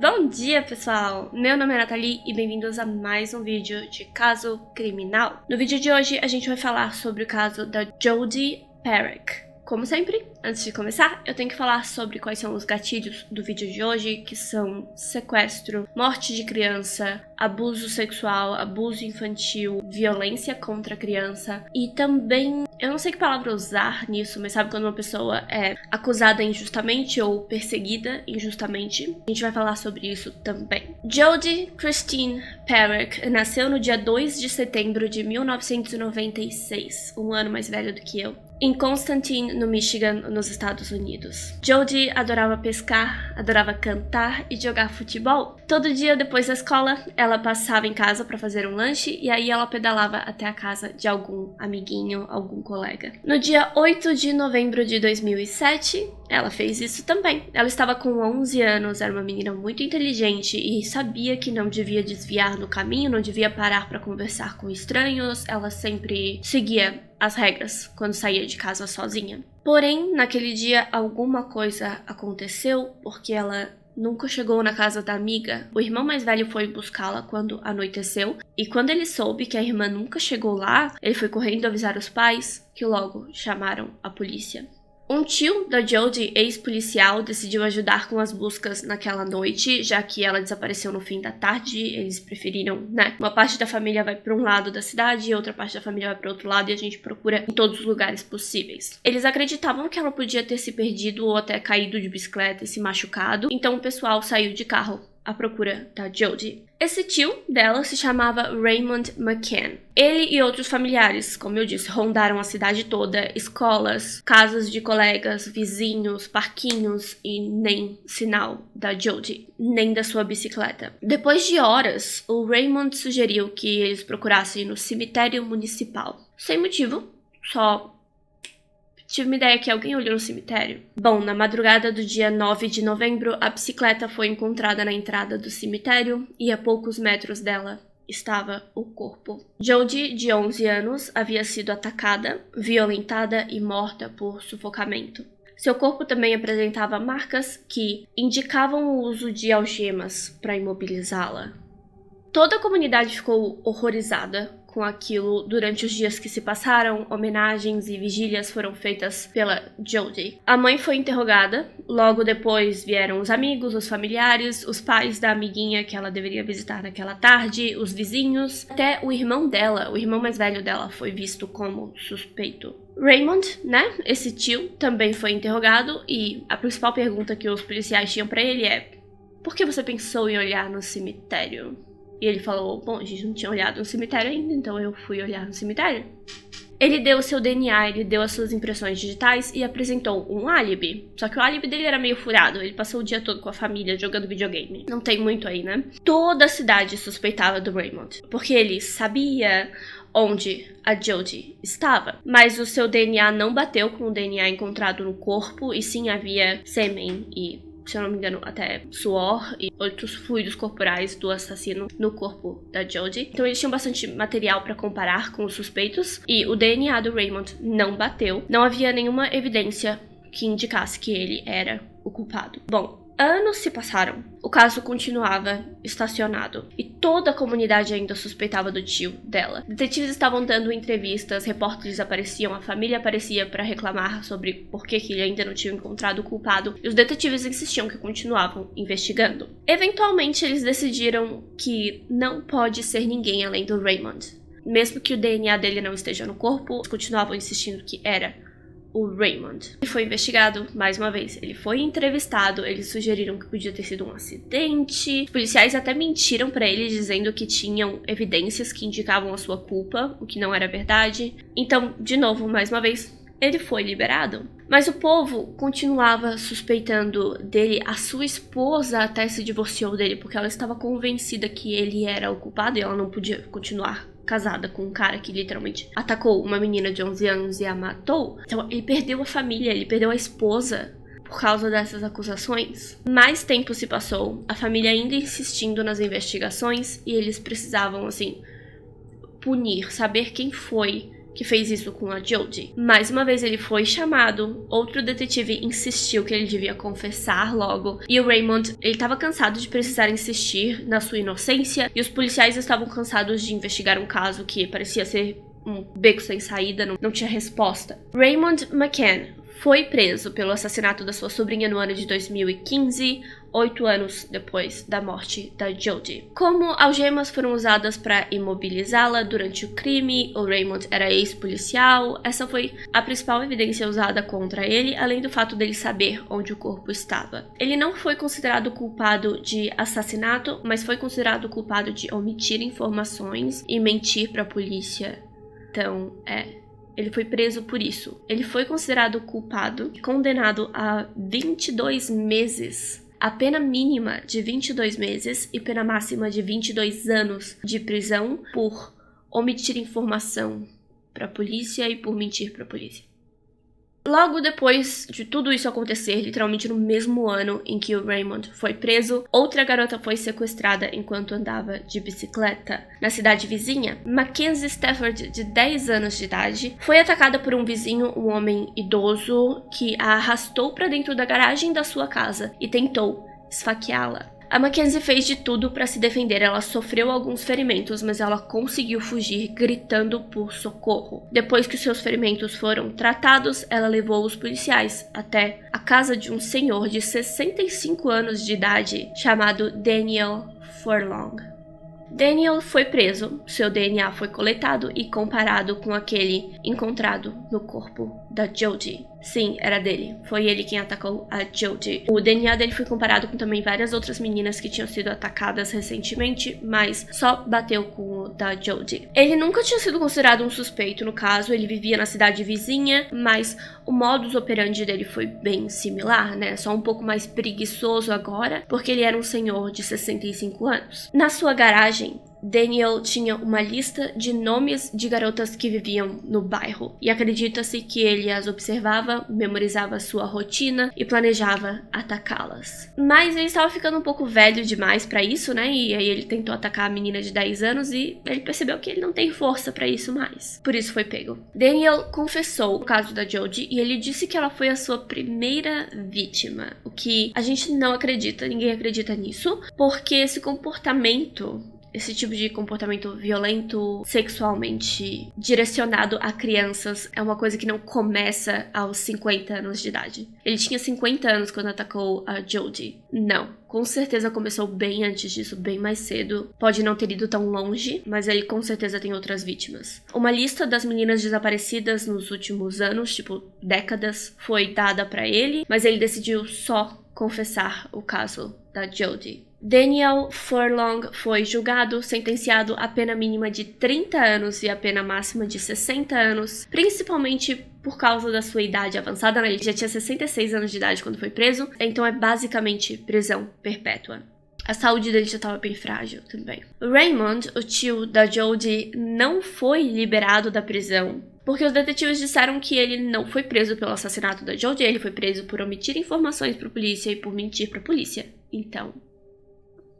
Bom dia, pessoal! Meu nome é Nathalie e bem-vindos a mais um vídeo de Caso Criminal. No vídeo de hoje, a gente vai falar sobre o caso da Jodi Perec. Como sempre, antes de começar, eu tenho que falar sobre quais são os gatilhos do vídeo de hoje, que são sequestro, morte de criança, abuso sexual, abuso infantil, violência contra a criança e também, eu não sei que palavra usar nisso, mas sabe quando uma pessoa é acusada injustamente ou perseguida injustamente? A gente vai falar sobre isso também. Jodi Christine Perec nasceu no dia 2 de setembro de 1996, um ano mais velho do que eu, em Constantine, no Michigan, nos Estados Unidos. Jodi adorava pescar, adorava cantar e jogar futebol. Todo dia depois da escola, ela passava em casa para fazer um lanche e aí ela pedalava até a casa de algum amiguinho, algum colega. No dia 8 de novembro de 2007, ela fez isso também. Ela estava com 11 anos, era uma menina muito inteligente e sabia que não devia desviar no caminho, não devia parar para conversar com estranhos. Ela sempre seguia as regras quando saía de casa sozinha. Porém, naquele dia alguma coisa aconteceu porque ela nunca chegou na casa da amiga. O irmão mais velho foi buscá-la quando anoiteceu e quando ele soube que a irmã nunca chegou lá, ele foi correndo avisar os pais, que logo chamaram a polícia. Um tio da Jodi, ex-policial, decidiu ajudar com as buscas naquela noite, já que ela desapareceu no fim da tarde. Eles preferiram, uma parte da família vai para um lado da cidade e outra parte da família vai para outro lado e a gente procura em todos os lugares possíveis. Eles acreditavam que ela podia ter se perdido ou até caído de bicicleta e se machucado, então o pessoal saiu de carro à procura da Jodi. Esse tio dela se chamava Raymond McCann. Ele e outros familiares, como eu disse, rondaram a cidade toda, escolas, casas de colegas, vizinhos, parquinhos e nem sinal da Jodi, nem da sua bicicleta. Depois de horas, o Raymond sugeriu que eles procurassem no cemitério municipal. Sem motivo, só tive uma ideia que alguém olhou no cemitério. Bom, na madrugada do dia 9 de novembro, a bicicleta foi encontrada na entrada do cemitério e a poucos metros dela estava o corpo. Jodi, de 11 anos, havia sido atacada, violentada e morta por sufocamento. Seu corpo também apresentava marcas que indicavam o uso de algemas para imobilizá-la. Toda a comunidade ficou horrorizada com aquilo durante os dias que se passaram. Homenagens e vigílias foram feitas pela Jodi. A mãe foi interrogada, logo depois vieram os amigos, os familiares, os pais da amiguinha que ela deveria visitar naquela tarde, os vizinhos, até o irmão dela, o irmão mais velho dela, foi visto como suspeito. Raymond, esse tio, também foi interrogado e a principal pergunta que os policiais tinham pra ele é: por que você pensou em olhar no cemitério? E ele falou, bom, a gente não tinha olhado no cemitério ainda, então eu fui olhar no cemitério. Ele deu o seu DNA, ele deu as suas impressões digitais e apresentou um álibi. Só que o álibi dele era meio furado, ele passou o dia todo com a família jogando videogame. Não tem muito aí, Toda a cidade suspeitava do Raymond, porque ele sabia onde a Jodi estava. Mas o seu DNA não bateu com o DNA encontrado no corpo, e sim havia sêmen e, se eu não me engano, até suor e outros fluidos corporais do assassino no corpo da Jodi. Então eles tinham bastante material para comparar com os suspeitos e o DNA do Raymond não bateu. Não havia nenhuma evidência que indicasse que ele era o culpado. Bom, anos se passaram, o caso continuava estacionado e toda a comunidade ainda suspeitava do tio dela. Detetives estavam dando entrevistas, repórteres apareciam, a família aparecia para reclamar sobre por que ele ainda não tinha encontrado o culpado e os detetives insistiam que continuavam investigando. Eventualmente eles decidiram que não pode ser ninguém além do Raymond. Mesmo que o DNA dele não esteja no corpo, eles continuavam insistindo que era o Raymond. Ele foi investigado mais uma vez, ele foi entrevistado, eles sugeriram que podia ter sido um acidente. Os policiais até mentiram pra ele dizendo que tinham evidências que indicavam a sua culpa, o que não era verdade. Então, de novo, mais uma vez, ele foi liberado. Mas o povo continuava suspeitando dele. A sua esposa até se divorciou dele porque ela estava convencida que ele era o culpado e ela não podia continuar casada com um cara que literalmente atacou uma menina de 11 anos e a matou. Então ele perdeu a família, ele perdeu a esposa por causa dessas acusações. Mais tempo se passou, a família ainda insistindo nas investigações e eles precisavam, punir, saber quem foi que fez isso com a Jodie. Mais uma vez ele foi chamado, outro detetive insistiu que ele devia confessar logo, e o Raymond, ele estava cansado de precisar insistir na sua inocência, e os policiais estavam cansados de investigar um caso que parecia ser um beco sem saída, não tinha resposta. Raymond McCann foi preso pelo assassinato da sua sobrinha no ano de 2015, 8 anos depois da morte da Jodie. Como algemas foram usadas para imobilizá-la durante o crime, o Raymond era ex-policial, essa foi a principal evidência usada contra ele, além do fato dele saber onde o corpo estava. Ele não foi considerado culpado de assassinato, mas foi considerado culpado de omitir informações e mentir para a polícia. Então, ele foi preso por isso. Ele foi considerado culpado e condenado a 22 meses. A pena mínima de 22 meses e pena máxima de 22 anos de prisão por omitir informação para a polícia e por mentir para a polícia. Logo depois de tudo isso acontecer, literalmente no mesmo ano em que o Raymond foi preso, outra garota foi sequestrada enquanto andava de bicicleta na cidade vizinha. Mackenzie Stafford, de 10 anos de idade, foi atacada por um vizinho, um homem idoso, que a arrastou para dentro da garagem da sua casa e tentou esfaqueá-la. A Mackenzie fez de tudo para se defender, ela sofreu alguns ferimentos, mas ela conseguiu fugir gritando por socorro. Depois que seus ferimentos foram tratados, ela levou os policiais até a casa de um senhor de 65 anos de idade chamado Daniel Furlong. Daniel foi preso, seu DNA foi coletado e comparado com aquele encontrado no corpo da Jodie. Sim, era dele. Foi ele quem atacou a Jodie. O DNA dele foi comparado com também várias outras meninas que tinham sido atacadas recentemente, mas só bateu com o da Jodie. Ele nunca tinha sido considerado um suspeito no caso, ele vivia na cidade vizinha, mas o modus operandi dele foi bem similar, né? Só um pouco mais preguiçoso agora, porque ele era um senhor de 65 anos. Na sua garagem, Daniel tinha uma lista de nomes de garotas que viviam no bairro, e acredita-se que ele as observava, memorizava sua rotina e planejava atacá-las. Mas ele estava ficando um pouco velho demais pra isso, né? E aí ele tentou atacar a menina de 10 anos e ele percebeu que ele não tem força pra isso mais. Por isso foi pego. Daniel confessou o caso da Jodie e ele disse que ela foi a sua primeira vítima, o que a gente não acredita, ninguém acredita nisso, porque esse tipo de comportamento violento, sexualmente direcionado a crianças, é uma coisa que não começa aos 50 anos de idade. Ele tinha 50 anos quando atacou a Jodie. Não. Com certeza começou bem antes disso, bem mais cedo. Pode não ter ido tão longe, mas ele com certeza tem outras vítimas. Uma lista das meninas desaparecidas nos últimos anos, tipo décadas, foi dada pra ele, mas ele decidiu só confessar o caso da Jodie. Daniel Furlong foi julgado, sentenciado a pena mínima de 30 anos e a pena máxima de 60 anos, principalmente por causa da sua idade avançada, né? Ele já tinha 66 anos de idade quando foi preso, então é basicamente prisão perpétua. A saúde dele já estava bem frágil também. Raymond, o tio da Jodie, não foi liberado da prisão, porque os detetives disseram que ele não foi preso pelo assassinato da Jodie, ele foi preso por omitir informações para a polícia e por mentir para a polícia. Então,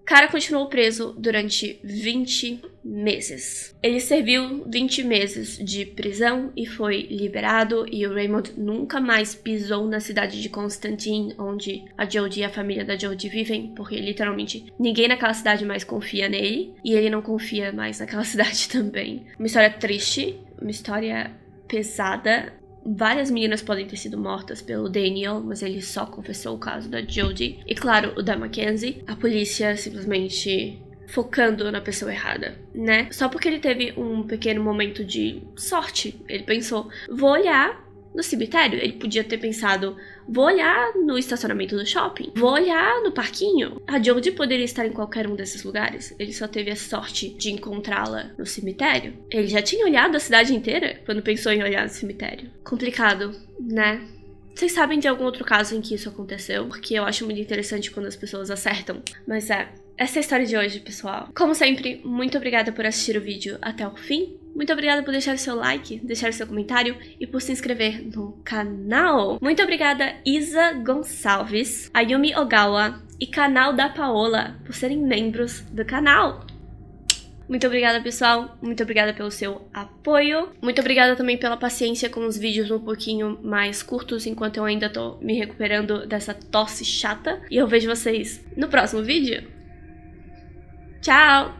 o cara continuou preso durante 20 meses. Ele serviu 20 meses de prisão e foi liberado, e o Raymond nunca mais pisou na cidade de Constantine, onde a Jodie e a família da Jodie vivem, porque literalmente ninguém naquela cidade mais confia nele, e ele não confia mais naquela cidade também. Uma história triste, uma história pesada. Várias meninas podem ter sido mortas pelo Daniel, mas ele só confessou o caso da Jodie. E claro, o da Mackenzie. A polícia simplesmente focando na pessoa errada, né? Só porque ele teve um pequeno momento de sorte. Ele pensou, vou olhar no cemitério. Ele podia ter pensado, vou olhar no estacionamento do shopping, vou olhar no parquinho. A Jodie poderia estar em qualquer um desses lugares. Ele só teve a sorte de encontrá-la no cemitério. Ele já tinha olhado a cidade inteira quando pensou em olhar no cemitério. Complicado, né? Vocês sabem de algum outro caso em que isso aconteceu? Porque eu acho muito interessante quando as pessoas acertam. Mas essa é a história de hoje, pessoal. Como sempre, muito obrigada por assistir o vídeo até o fim. Muito obrigada por deixar o seu like, deixar o seu comentário e por se inscrever no canal. Muito obrigada Isa Gonçalves, Ayumi Ogawa e Canal da Paola por serem membros do canal. Muito obrigada, pessoal. Muito obrigada pelo seu apoio. Muito obrigada também pela paciência com os vídeos um pouquinho mais curtos, enquanto eu ainda tô me recuperando dessa tosse chata. E eu vejo vocês no próximo vídeo. Tchau!